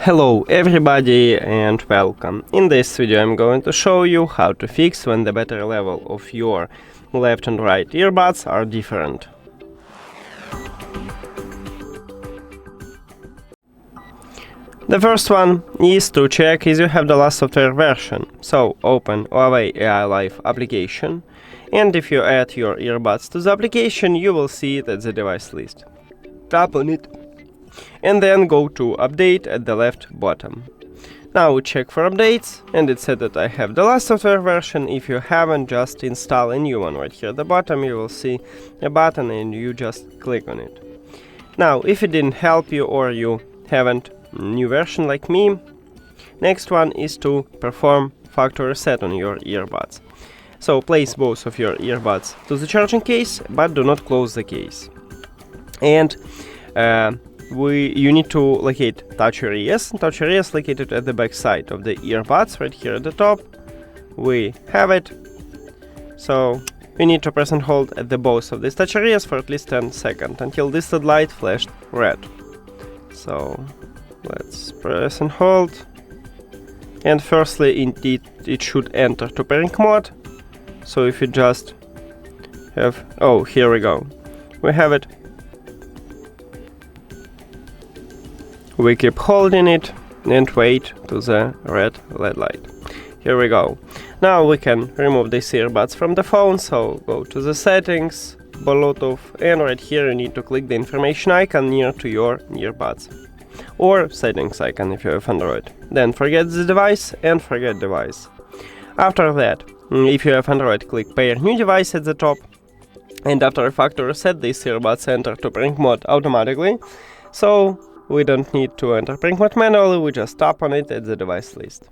Hello everybody and welcome. In this video I'm going to show you how to fix when the battery level of your left and right earbuds are different. The first one is to check if you have the last software version. So open Huawei AI Life application, and if you add your earbuds to the application you will see it at the device list. Tap on it and then go to update at the left bottom. Now check for updates, and it said that I have the last software version. If you haven't, just install a new one. Right here at the bottom you will see a button and you just click on it. Now if it didn't help you or you haven't new version like me, next one is to perform factory reset on your earbuds. So place both of your earbuds to the charging case, but do not close the case. And you need to locate touch areas. Touch areas located at the back side of the earbuds, right here at the top. We have it. So you need to press and hold at the both of these touch areas for at least 10 seconds until this LED light flashed red. So let's press and hold. And firstly, indeed, it should enter to pairing mode. So if you just have, oh, here we go. We have it. We keep holding it and wait to the red LED light. Here we go. Now we can remove these earbuds from the phone, so go to the settings, Bluetooth, and right here you need to click the information icon near to your earbuds. Or settings icon if you have Android. Then forget the device and forget device. After that, if you have Android, click pair new device at the top. And after a factory reset, these earbuds enter to pairing mode automatically. So we don't need to enter pairing mode manually, we just tap on it at the device list.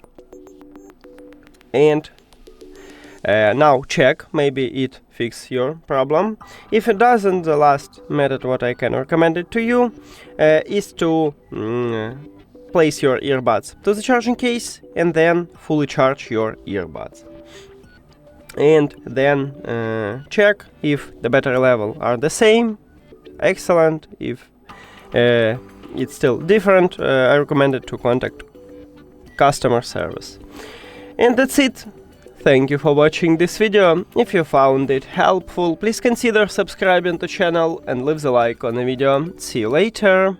And now check, maybe it fixes your problem. If it doesn't, the last method what I can recommend it to you is to place your earbuds to the charging case and then fully charge your earbuds. And then check if the battery level are the same. Excellent. If it's still different, I recommend it to contact customer service. And that's it. Thank you for watching this video. If you found it helpful, please consider subscribing to the channel and leave the like on the video. See you later.